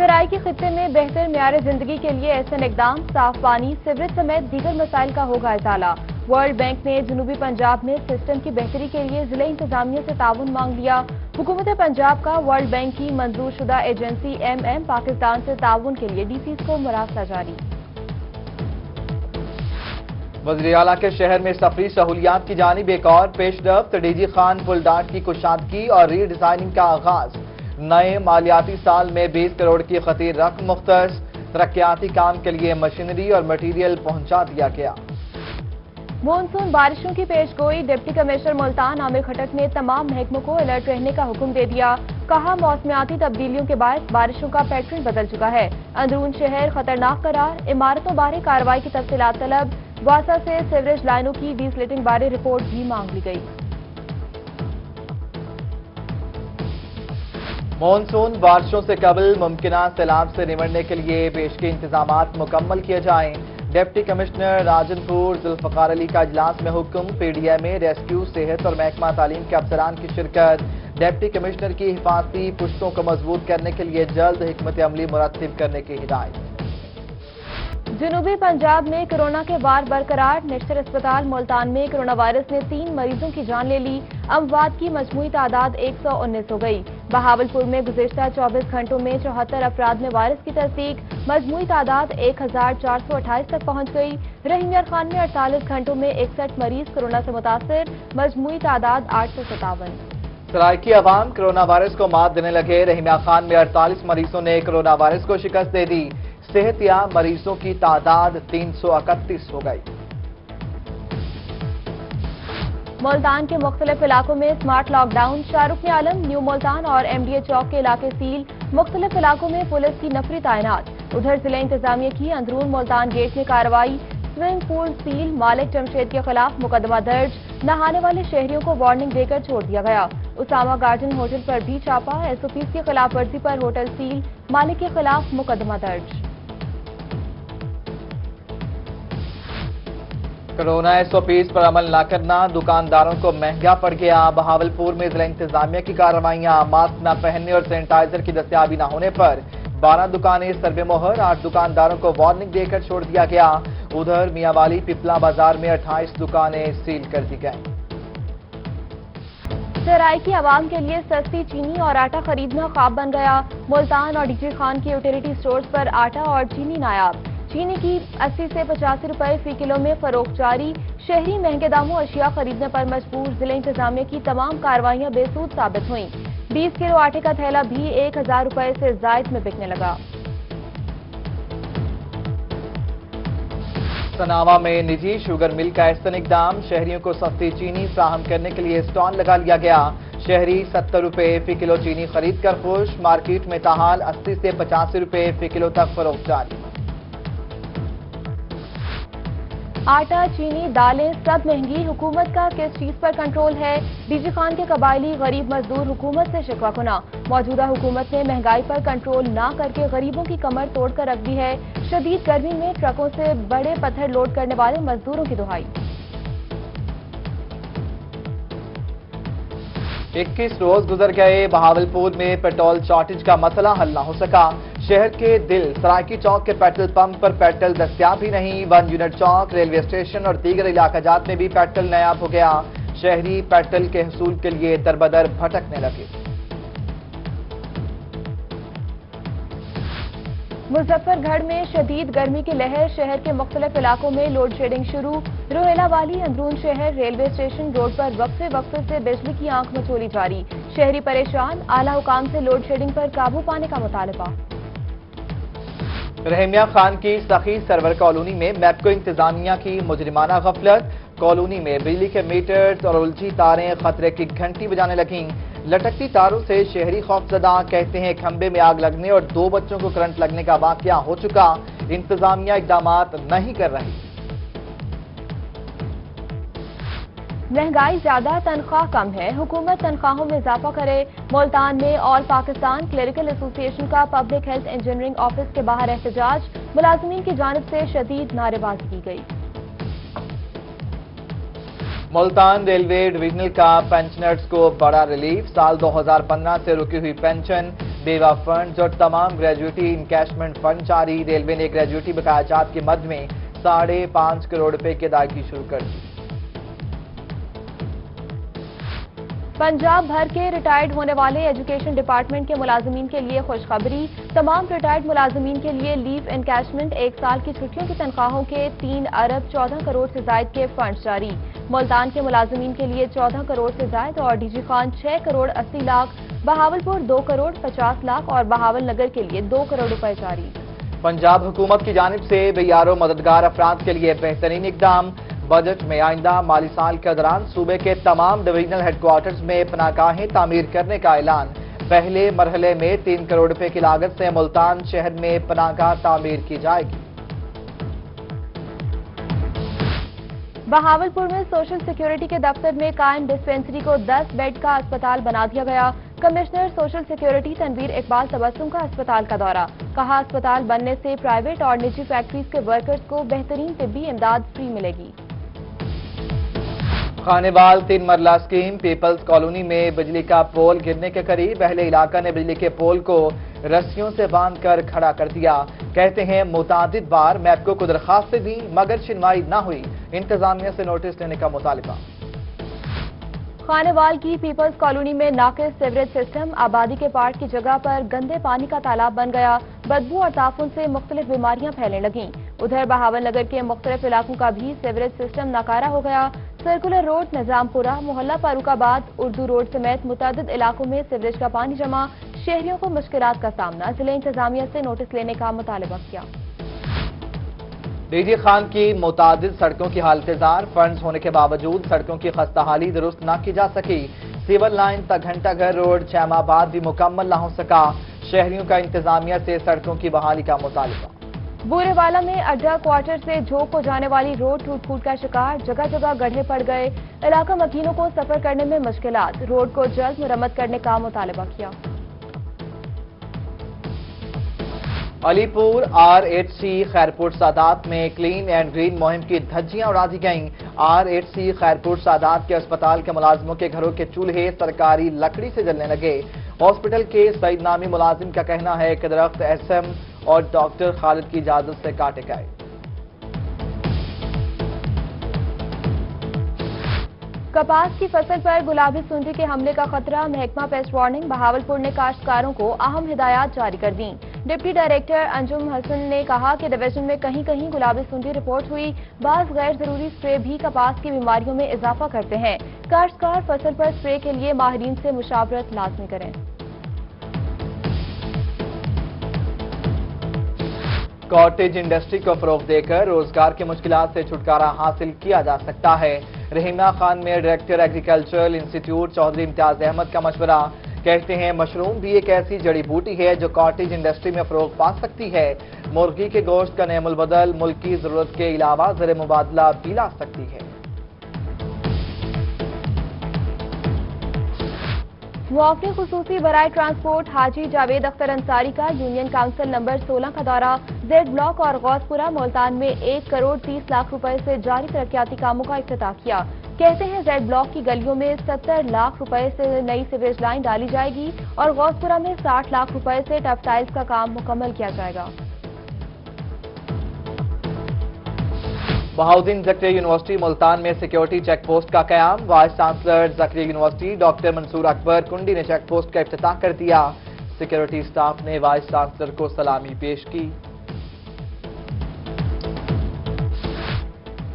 سرائکی خطے میں بہتر معیار زندگی کے لیے احسن اقدام، صاف پانی، سیوریج سمیت دیگر مسائل کا ہوگا ازالہ۔ ورلڈ بینک نے جنوبی پنجاب میں سسٹم کی بہتری کے لیے ضلع انتظامیہ سے تعاون مانگ لیا۔ حکومت پنجاب کا ورلڈ بینک کی منظور شدہ ایجنسی پاکستان سے تعاون کے لیے ڈی سیز کو مراسلہ جاری۔ وزیر اعلیٰ کے شہر میں سفری سہولیات کی جانب ایک اور پیش رفت، ڈی جی خان پلڈاٹ کی کشادگی اور ری ڈیزائننگ کا آغاز۔ نئے مالیاتی سال میں 20 کروڑ کی خطیر رقم مختص، ترقیاتی کام کے لیے مشینری اور مٹیریل پہنچا دیا گیا۔ مونسون بارشوں کی پیش گوئی، ڈپٹی کمشنر ملتان عامر کھٹک نے تمام محکموں کو الرٹ رہنے کا حکم دے دیا۔ کہا موسمیاتی تبدیلیوں کے باعث بارشوں کا پیٹرن بدل چکا ہے، اندرون شہر خطرناک قرار، عمارتوں بارے کارروائی کی تفصیلات طلب۔ واسا سے سیوریج لائنوں کی ڈی سلیٹنگ بارے رپورٹ بھی مانگ لی گئی۔ مونسون بارشوں سے قبل ممکنہ سیلاب سے نمٹنے کے لیے پیشگی انتظامات مکمل کیے جائیں۔ ڈپٹی کمشنر راجن پور ذوالفقار علی کا اجلاس میں حکم، پی ڈی ایم میں ریسکیو، صحت اور محکمہ تعلیم کے افسران کی شرکت۔ ڈپٹی کمشنر کی حفاظتی پشتوں کو مضبوط کرنے کے لیے جلد حکمت عملی مرتب کرنے کی ہدایت۔ جنوبی پنجاب میں کورونا کے وار برقرار، نشتر اسپتال ملتان میں کورونا وائرس نے 3 مریضوں کی جان لے لی، اموات کی مجموعی تعداد 119 ہو گئی۔ بہاولپور میں گزشتہ 24 گھنٹوں میں 74 افراد میں وائرس کی تصدیق، مجموعی تعداد 1428 تک پہنچ گئی۔ رحیم یار خان میں 48 گھنٹوں میں 61 مریض کورونا سے متاثر، مجموعی تعداد 857۔ سرائکی عوام کورونا وائرس کو مات دینے لگے، رحیم یار خان میں 48 مریضوں نے کورونا وائرس کو شکست دے دی، صحت یاب مریضوں کی تعداد 331 ہو گئی۔ ملتان کے مختلف علاقوں میں سمارٹ لاک ڈاؤن، شاہ رکن عالم، نیو ملتان اور ایم ڈی اے چوک کے علاقے سیل، مختلف علاقوں میں پولیس کی نفری تعینات۔ ادھر ضلع انتظامیہ کی اندرون ملتان گیٹ میں کارروائی، سوئمنگ پول سیل، مالک جمشید کے خلاف مقدمہ درج، نہانے والے شہریوں کو وارننگ دے کر چھوڑ دیا گیا۔ اسامہ گارڈن ہوٹل پر بھی چھاپا، ایس او پیز کی خلاف ورزی پر ہوٹل سیل، مالک کے خلاف مقدمہ درج۔ کورونا ایس او پیز پر عمل نہ کرنا دکانداروں کو مہنگا پڑ گیا، بہاولپور میں ضلع انتظامیہ کی کارروائیاں، ماسک نہ پہننے اور سینیٹائزر کی دستیابی نہ ہونے پر 12 دکانیں سروے مہر، 8 دکانداروں کو وارننگ دے کر چھوڑ دیا گیا۔ ادھر میاں والی پپلا بازار میں 28 دکانیں سیل کر دی گئیں۔ سرائکی عوام کے لیے سستی چینی اور آٹا خریدنا خواب بن گیا، ملتان اور ڈی جی خان کی یوٹیلیٹی سٹورز پر آٹا اور چینی نایاب، چینی کی 80 سے 85 روپے فی کلو میں فروخت جاری، شہری مہنگے داموں اشیاء خریدنے پر مجبور، ضلع انتظامیہ کی تمام کارروائیاں بے سود ثابت ہوئیں۔ 20 کلو آٹے کا تھیلا بھی 1000 روپے سے زائد میں بکنے لگا۔ سناوا میں نجی شوگر مل کا احسن اقدام، شہریوں کو سستی چینی فراہم کرنے کے لیے اسٹال لگا لیا گیا، شہری 70 روپے فی کلو چینی خرید کر خوش، مارکیٹ میں تاحال 80 سے 85 روپے فی کلو تک فروخت جاری۔ آٹا، چینی، دالیں سب مہنگی، حکومت کا کس چیز پر کنٹرول ہے؟ ڈی جی خان کے قبائلی غریب مزدور حکومت سے شکوہ کناں، موجودہ حکومت نے مہنگائی پر کنٹرول نہ کر کے غریبوں کی کمر توڑ کر رکھ دی ہے، شدید گرمی میں ٹرکوں سے بڑے پتھر لوڈ کرنے والے مزدوروں کی دہائی۔ 21 روز گزر گئے، بہاولپور میں پیٹرول شارٹیج کا مسئلہ حل نہ ہو سکا، شہر کے دل سرائکی چوک کے پیٹرول پمپ پر پیٹرول دستیاب ہی نہیں، 1 یونٹ چوک، ریلوے اسٹیشن اور دیگر علاقہ جات میں بھی پیٹرول نایاب ہو گیا، شہری پیٹرول کے حصول کے لیے دربدر بھٹکنے لگے۔ مظفر گڑھ میں شدید گرمی کی لہر، شہر کے مختلف علاقوں میں لوڈ شیڈنگ شروع، روہیلا والی اندرون شہر ریلوے اسٹیشن روڈ پر وقفے سے بجلی کی آنکھ مچولی جاری، شہری پریشان، اعلیٰ حکام سے لوڈ شیڈنگ پر قابو پانے کا مطالبہ۔ رحیم یار خان کی سخی سرور کالونی میں میپکو انتظامیہ کی مجرمانہ غفلت، کالونی میں بجلی کے میٹرز اور الجھی تاریں خطرے کی گھنٹی بجانے لگیں، لٹکتی تاروں سے شہری خوفزدہ، کہتے ہیں کھمبے میں آگ لگنے اور 2 بچوں کو کرنٹ لگنے کا واقعہ ہو چکا، انتظامیہ اقدامات نہیں کر رہی۔ مہنگائی زیادہ، تنخواہ کم ہے، حکومت تنخواہوں میں اضافہ کرے، ملتان میں آل پاکستان کلریکل ایسوسی ایشن کا پبلک ہیلتھ انجینئرنگ آفس کے باہر احتجاج، ملازمین کی جانب سے شدید نعرے بازی کی گئی۔ ملتان ریلوے ڈویژنل کا پینشنرز کو بڑا ریلیف، سال 2015 سے رکی ہوئی پینشن بیوہ فنڈز اور تمام گریجویٹی انکیشمنٹ فنڈ جاری۔ ریلوے نے گریجویٹی بقایا جات کے مد میں 5.5 کروڑ روپے کی ادائیگی شروع کر دی۔ پنجاب بھر کے ریٹائرڈ ہونے والے ایجوکیشن ڈپارٹمنٹ کے ملازمین کے لیے خوشخبری۔ تمام ریٹائرڈ ملازمین کے لیے لیو انکیشمنٹ 1 سال کی چھٹیوں کی تنخواہوں کے 3 ارب 14 کروڑ سے زائد کے فنڈز جاری۔ ملتان کے ملازمین کے لیے 14 کروڑ سے زائد اور ڈی جی خان 6 کروڑ 80 لاکھ، بہاولپور 2 کروڑ 50 لاکھ اور بہاول نگر کے لیے 2 کروڑ روپے جاری۔ پنجاب حکومت کی جانب سے بیارو مددگار افراد کے لیے بہترین اقدام۔ بجٹ میں آئندہ مالی سال کے دوران صوبے کے تمام ڈویژنل ہیڈ کوارٹرز میں پناہ گاہیں تعمیر کرنے کا اعلان۔ پہلے مرحلے میں 3 کروڑ روپے کی لاگت سے ملتان شہر میں پناہ گاہ تعمیر کی جائے گی۔ بہاولپور میں سوشل سیکیورٹی کے دفتر میں قائم ڈسپنسری کو 10 بیڈ کا اسپتال بنا دیا گیا۔ Commissioner social security Tanveer Iqbal Tabassum کا اسپتال کا دورہ۔ کہا اسپتال بننے سے پرائیویٹ اور نجی فیکٹریز کے ورکرز کو بہترین طبی امداد فری ملے گی۔ خانیوال 3 مرلہ اسکیم پیپلز کالونی میں بجلی کا پول گرنے کے قریب اہل علاقہ نے بجلی کے پول کو رسیوں سے باندھ کر کھڑا کر دیا۔ کہتے ہیں متعدد بار میپکو کو درخواستیں دیں مگر سنوائی نہ ہوئی۔ انتظامیہ سے نوٹس لینے کا مطالبہ۔ خانیوال کی پیپلز کالونی میں ناقص سیوریج سسٹم، آبادی کے پارٹ کی جگہ پر گندے پانی کا تالاب بن گیا۔ بدبو اور تعفن سے مختلف بیماریاں پھیلنے لگیں۔ ادھر بہاول نگر کے مختلف علاقوں کا بھی سیوریج سسٹم ناکارہ ہو گیا۔ سرکولر روڈ، نظام پورہ، محلہ فاروق آباد، اردو روڈ سمیت متعدد علاقوں میں سیوریج کا پانی جمع، شہریوں کو مشکلات کا سامنا۔ ضلع انتظامیہ سے نوٹس لینے کا مطالبہ کیا۔ ڈی جی خان کی متعدد سڑکوں کی حالت زار، فنڈز ہونے کے باوجود سڑکوں کی خستہ حالی درست نہ کی جا سکی۔ سیول لائن تک گھنٹہ گھر روڈ چیمہ آباد بھی مکمل نہ ہو سکا۔ شہریوں کا انتظامیہ سے سڑکوں کی بحالی کا مطالبہ۔ بورے والا میں اڈا کوارٹر سے جھوک کو جانے والی روڈ ٹوٹ پھوٹ کا شکار، جگہ جگہ گڑھے پڑ گئے۔ علاقہ مکینوں کو سفر کرنے میں مشکلات، روڈ کو جلد مرمت کرنے کا مطالبہ کیا۔ علی پور RHC خیرپور سادات میں کلین اینڈ گرین مہم کی دھجیاں اڑا دی گئیں۔ RHC خیرپور سادات کے اسپتال کے ملازموں کے گھروں کے چولہے سرکاری لکڑی سے جلنے لگے۔ ہاسپٹل کے سعید نامی ملازم کا کہنا ہے کہ درخت SM اور ڈاکٹر خالد کی اجازت سے کاٹے گئے۔ کپاس کی فصل پر گلابی سونڈی کے حملے کا خطرہ، محکمہ پیسٹ وارننگ۔ بہاولپور نے کاشتکاروں کو اہم ہدایات جاری کر دیں۔ ڈپٹی ڈائریکٹر انجم حسن نے کہا کہ ڈویژن میں کہیں کہیں گلابی سونڈی رپورٹ ہوئی۔ بعض غیر ضروری سپرے بھی کپاس کی بیماریوں میں اضافہ کرتے ہیں۔ کاشتکار فصل پر سپرے کے لیے ماہرین سے مشاورت لازمی کریں۔ کاٹیج انڈسٹری کو فروغ دے کر روزگار کی مشکلات سے چھٹکارا حاصل کیا جا سکتا ہے۔ رحیمہ خان میں ڈائریکٹر ایگریکلچرل انسٹیٹیوٹ چودھری امتیاز احمد کا مشورہ۔ کہتے ہیں مشروم بھی ایک ایسی جڑی بوٹی ہے جو کاٹیج انڈسٹری میں فروغ پا سکتی ہے۔ مرغی کے گوشت کا نعم البدل ملک کی ضرورت کے علاوہ زر مبادلہ بھی لا سکتی ہے۔ معاون خصوصی برائے ٹرانسپورٹ حاجی جاوید اختر انصاری کا یونین کونسل نمبر 16 کا دورہ۔ زیڈ بلاک اور غوث پورہ ملتان میں 1 کروڑ 30 لاکھ روپے سے جاری ترقیاتی کاموں کا افتتاح کیا۔ کہتے ہیں زیڈ بلاک کی گلیوں میں 70 لاکھ روپے سے نئی سیوریج لائن ڈالی جائے گی اور غوث پورہ میں 60 لاکھ روپے سے ٹف ٹائلز کا کام مکمل کیا جائے گا۔ بہاؤدین زکریہ یونیورسٹی ملتان میں سیکیورٹی چیک پوسٹ کا قیام۔ وائس چانسلر زکریہ یونیورسٹی ڈاکٹر منصور اکبر کنڈی نے چیک پوسٹ کا افتتاح کر دیا۔ سیکیورٹی سٹاف نے وائس چانسلر کو سلامی پیش کی۔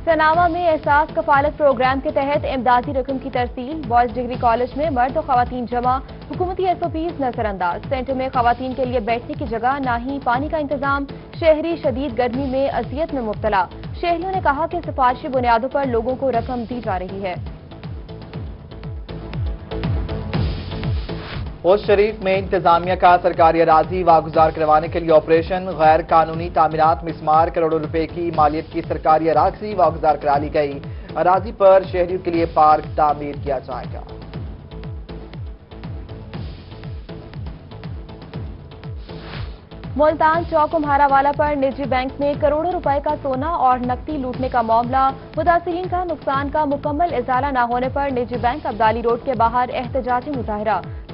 سناوا میں احساس کفالت پروگرام کے تحت امدادی رقم کی ترسیل۔ بوائز ڈگری کالج میں مرد و خواتین جمع، حکومتی SOPs نظر انداز۔ سینٹر میں خواتین کے لیے بیٹھنے کی جگہ نہ ہی پانی کا انتظام، شہری شدید گرمی میں اذیت میں مبتلا۔ شہریوں نے کہا کہ سفارشی بنیادوں پر لوگوں کو رقم دی جا رہی ہے۔ حوض شریف میں انتظامیہ کا سرکاری اراضی واگزار کروانے کے لیے آپریشن۔ غیر قانونی تعمیرات مسمار کروڑوں روپے کی مالیت کی سرکاری اراضی واگزار کرا لی گئی۔ اراضی پر شہریوں کے لیے پارک تعمیر کیا جائے گا۔ ملتان چوک کمہارا والا پر نجی بینک میں کروڑوں روپے کا سونا اور نقدی لوٹنے کا معاملہ۔ متاثرین کا نقصان کا مکمل ازالہ نہ ہونے پر نجی بینک ابدالی روڈ کے باہر احتجاجی مظاہرہ،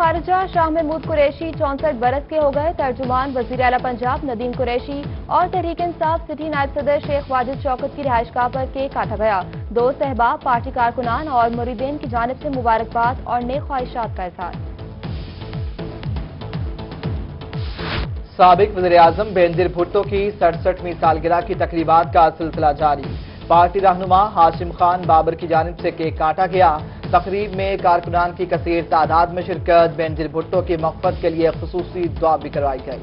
خارجہ شاہ محمود قریشی 64 برس کے ہو گئے. ترجمان وزیر اعلیٰ پنجاب ندیم قریشی اور تحریک انصاف سٹی نائب صدر شیخ واجد شوکت کی رہائش گاہ پر کیک کاٹا گیا. دوست احباب، پارٹی کارکنان اور مریدین کی جانب سے مبارکباد اور نیک خواہشات کا اظہار. سابق وزیراعظم بینظیر بھٹو کی 67ویں سالگرہ کی تقریبات کا سلسلہ جاری. پارٹی رہنما ہاشم خان بابر کی جانب سے کیک کاٹا گیا. تقریب میں کارکنان کی کثیر تعداد میں شرکت. بینظیر بھٹو کی مغفرت کے لیے خصوصی دعا بھی کروائی گئی.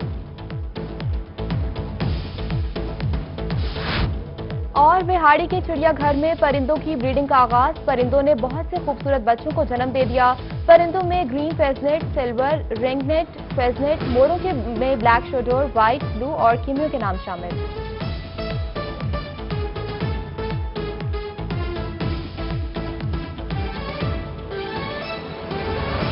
اور وہاڑی کے چڑیا گھر میں پرندوں کی بریڈنگ کا آغاز. پرندوں نے بہت سے خوبصورت بچوں کو جنم دے دیا. پرندوں میں گرین فیزنٹ، سلور رنگنیٹ فیزنٹ، موروں میں بلیک شوڈور، وائٹ، بلو اور کیمیو کے نام شامل.